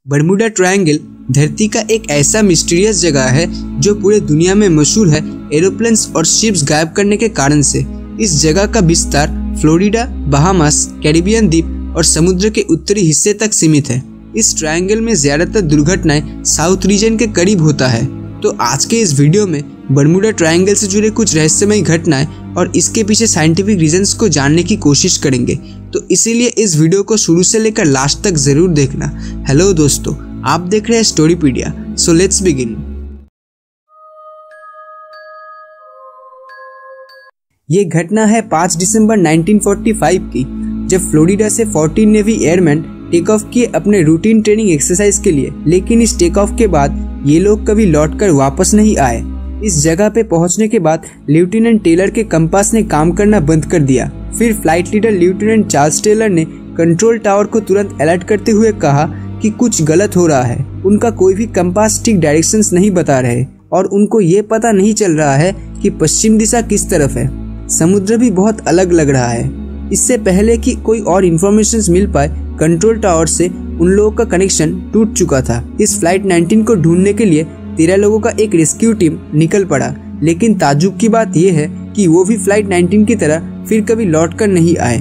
Bermuda triangle धरती का एक ऐसा मिस्टीरियस जगह है जो पूरे दुनिया में मशहूर है एरोप्लेन्स और शिप्स गायब करने के कारण से। इस जगह का विस्तार फ्लोरिडा, बहामास, कैरिबियन द्वीप और समुद्र के उत्तरी हिस्से तक सीमित है। इस ट्रायंगल में ज्यादातर दुर्घटनाएं साउथ रीजन के करीब होता है। तो आज के इस वीडियो में बरमूडा ट्रायंगल से जुड़े कुछ रहस्यमयी घटनाएं और इसके पीछे साइंटिफिक रीजंस को जानने की कोशिश करेंगे। तो इसीलिए इस वीडियो को शुरू से लेकर लास्ट तक जरूर देखना। हेलो दोस्तों, आप देख रहे हैं स्टोरीपीडिया। So let's begin. ये घटना है 5 दिसंबर 1945 की, जब फ्लोरिडा से 14 नेवी एयरमैन टेक ऑफ किए अपने रूटीन ट्रेनिंग एक्सरसाइज के लिए। लेकिन इस टेक ऑफ के बाद ये लोग कभी लौटकर वापस नहीं आए। इस जगह पे पहुंचने के बाद लेफ्टिनेंट टेलर के कंपास ने काम करना बंद कर दिया। फिर flight leader lieutenant Charles Taylor ने कंट्रोल टावर को तुरंत अलर्ट करते हुए कहा कि कुछ गलत हो रहा है। उनका कोई भी कंपास ठीक डायरेक्शंस नहीं बता रहे और उनको ये पता नहीं चल रहा है कि पश्चिम दिशा किस तरफ है। समुद्र भी बहुत अलग लग रहा है। इससे पहले कि कोई और इन्फॉर्मेशन मिल पाए, कंट्रोल टावर से उन लोगों का कनेक्शन टूट चुका था। इस फ्लाइट 19 को ढूंढने के लिए 13 लोगों का एक रेस्क्यू टीम निकल पड़ा। लेकिन ताज्जुब की बात यह है कि वो भी फ्लाइट 19 की तरह फिर कभी लौटकर नहीं आए।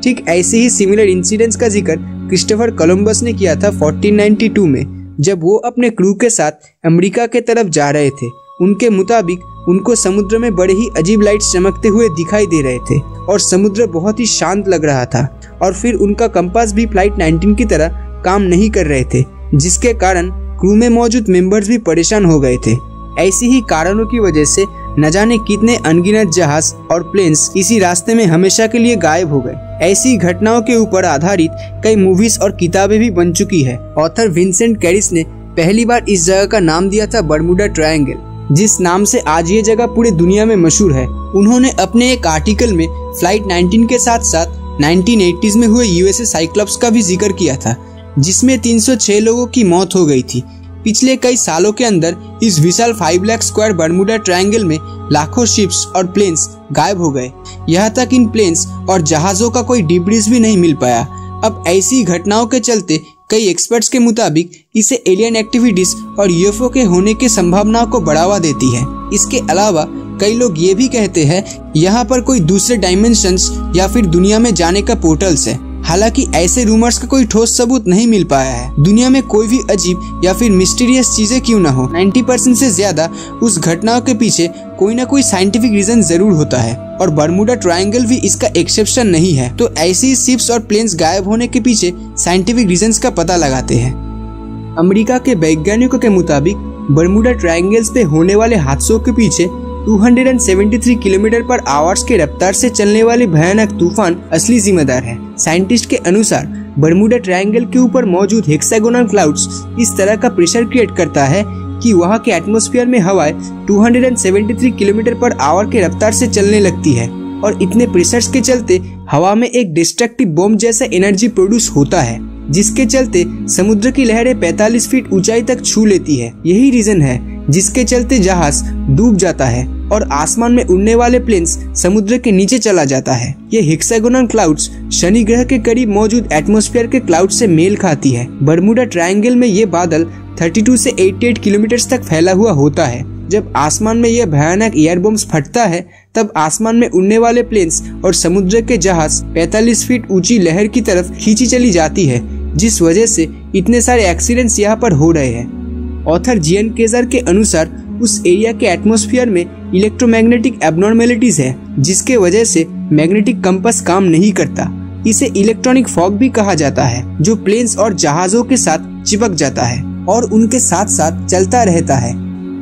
ठीक ऐसे ही सिमिलर इंसिडेंट्स का जिक्र क्रिस्टोफर कोलंबस ने किया था 1492 में, जब वो अपने क्रू के साथ अमेरिका के तरफ जा रहे थे। उनके मुताबिक उनको समुद्र में बड़े ही अजीब लाइट्स चमकते हुए दिखाई दे रहे थे और समुद्र बहुत ही शांत लग रहा था। और फिर उनका कंपास भी फ्लाइट 19 की तरह काम नहीं कर रहे थे, जिसके कारण क्रू में मौजूद मेंबर्स भी परेशान हो गए थे। ऐसी ही कारणों की वजह से न जाने कितने अनगिनत जहाज और प्लेन्स इसी रास्ते में हमेशा के लिए गायब हो गए। ऐसी घटनाओं के ऊपर आधारित कई मूवीज और किताबें भी बन चुकी है। ऑथर विंसेंट कैरिस ने पहली बार इस जगह का नाम दिया था बरमूडा ट्रायंगल, जिस नाम से आज ये जगह पूरी दुनिया में मशहूर है। उन्होंने अपने एक आर्टिकल में फ्लाइट 19 के साथ साथ 1980s में हुए यूएसए साइक्लोप्स का भी जिक्र किया था, जिसमें 306 लोगों की मौत हो गई थी। पिछले कई सालों के अंदर इस विशाल 5 लाख स्क्वायर बरमूडा ट्रायंगल में लाखों शिप्स और प्लेन्स गायब हो गए। यहाँ तक इन प्लेन्स और जहाजों का कोई डिब्रीज भी नहीं मिल पाया। अब ऐसी घटनाओं के चलते कई एक्सपर्ट्स के मुताबिक इसे एलियन एक्टिविटीज और यूएफओ के होने की संभावनाओं को बढ़ावा देती है। इसके अलावा कई लोग ये भी कहते हैं यहाँ पर कोई दूसरे डायमेंशंस या फिर दुनिया में जाने का पोर्टल्स है। हालांकि ऐसे रूमर्स का कोई ठोस सबूत नहीं मिल पाया है। दुनिया में कोई भी अजीब या फिर मिस्टीरियस चीजें क्यों ना हो, 90% से ज्यादा उस घटनाओं के पीछे कोई ना कोई साइंटिफिक रीजन जरूर होता है और बरमूडा ट्रायंगल भी इसका एक्सेप्शन नहीं है। तो ऐसी शिप्स और प्लेन्स गायब होने के पीछे साइंटिफिक रीजंस का पता लगाते हैं। अमेरिका के वैज्ञानिकों के मुताबिक बरमूडा ट्रायंगल्स पे होने वाले हादसों के पीछे 273 किलोमीटर पर आवर्स के रफ्तार से चलने वाले भयानक तूफान असली जिम्मेदार है। साइंटिस्ट के अनुसार बरमूडा ट्रायंगल के ऊपर मौजूद हेक्सागोनल क्लाउड्स इस तरह का प्रेशर क्रिएट करता है कि वहाँ के एटमॉस्फेयर में हवाएं 273 किलोमीटर पर आवर के रफ्तार से चलने लगती है और इतने प्रेशर्स के चलते हवा में एक डिस्ट्रक्टिव बॉम्ब जैसा एनर्जी प्रोड्यूस होता है, जिसके चलते समुद्र की लहरें 45 फीट ऊंचाई तक छू लेती है। यही रीजन है जिसके चलते जहाज डूब जाता है और आसमान में उड़ने वाले प्लेन्स समुद्र के नीचे चला जाता है। ये हेक्सागोनल क्लाउड्स शनि ग्रह के करीब मौजूद एटमॉस्फेयर के क्लाउड से मेल खाती है। बरमूडा ट्रायंगल में ये बादल 32 से 88 किलोमीटर तक फैला हुआ होता है। जब आसमान में यह भयानक एयर बॉम्ब फटता है, तब आसमान में उड़ने वाले प्लेन्स और समुद्र के जहाज 45 फीट ऊंची लहर की तरफ खींची चली जाती है, जिस वजह से इतने सारे एक्सीडेंट्स यहाँ पर हो रहे हैं। ऑथर जीएन केजर के अनुसार उस एरिया के एटमॉस्फेयर में इलेक्ट्रोमैग्नेटिक एबनॉर्मेलिटीज है, जिसके वजह से मैग्नेटिक कंपास काम नहीं करता। इसे इलेक्ट्रॉनिक फॉग भी कहा जाता है, जो प्लेन्स और जहाजों के साथ चिपक जाता है और उनके साथ साथ चलता रहता है।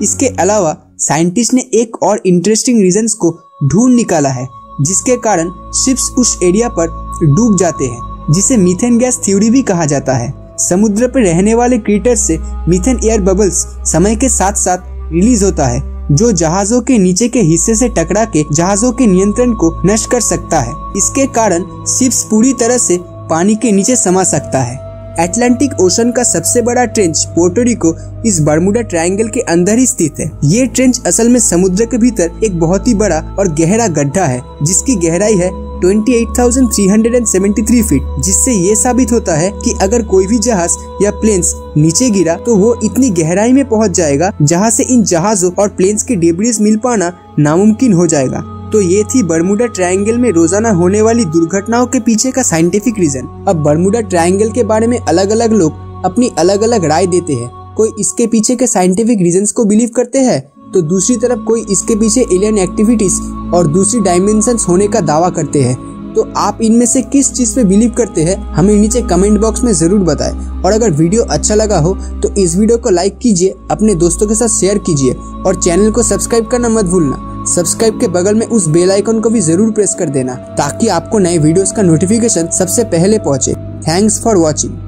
इसके अलावा साइंटिस्ट ने एक और इंटरेस्टिंग रीजंस को ढूंढ निकाला है, जिसके कारण शिप्स उस एरिया पर डूब जाते हैं, जिसे मीथेन गैस थ्योरी भी कहा जाता है। समुद्र पर रहने वाले क्रीटर्स से मीथेन एयर बबल्स समय के साथ साथ रिलीज होता है, जो जहाजों के नीचे के हिस्से से टकरा के जहाजों के नियंत्रण को नष्ट कर सकता है। इसके कारण शिप्स पूरी तरह से पानी के नीचे समा सकता है। अटलांटिक ओशन का सबसे बड़ा ट्रेंच पोर्टो रिको इस बरमूडा ट्रायंगल के अंदर ही स्थित है। ये ट्रेंच असल में समुद्र के भीतर एक बहुत ही बड़ा और गहरा गड्ढा है, जिसकी गहराई है 28,373 फीट, जिससे ये साबित होता है कि अगर कोई भी जहाज या प्लेन्स नीचे गिरा तो वो इतनी गहराई में पहुंच जाएगा जहां से इन जहाजों और प्लेन्स के डेब्रिस मिल पाना नामुमकिन हो जाएगा। तो ये थी बर्मुडा ट्रायंगल में रोजाना होने वाली दुर्घटनाओं के पीछे का साइंटिफिक रीजन। अब बर्मुडा ट्रायंगल के बारे में अलग अलग लोग अपनी अलग अलग राय देते हैं। कोई इसके पीछे के साइंटिफिक रीजंस को बिलीव करते हैं, तो दूसरी तरफ कोई इसके पीछे एलियन एक्टिविटीज और दूसरी डायमेंशंस होने का दावा करते हैं। तो आप इनमें से किस चीज पे बिलीव करते हैं हमें नीचे कमेंट बॉक्स में जरूर बताएं। और अगर वीडियो अच्छा लगा हो तो इस वीडियो को लाइक कीजिए, अपने दोस्तों के साथ शेयर कीजिए और चैनल को सब्सक्राइब करना मत भूलना। सब्सक्राइब के बगल में उस बेल आइकन को भी जरूर प्रेस कर देना ताकि आपको नए वीडियोस का नोटिफिकेशन सबसे पहले पहुंचे। Thanks for watching.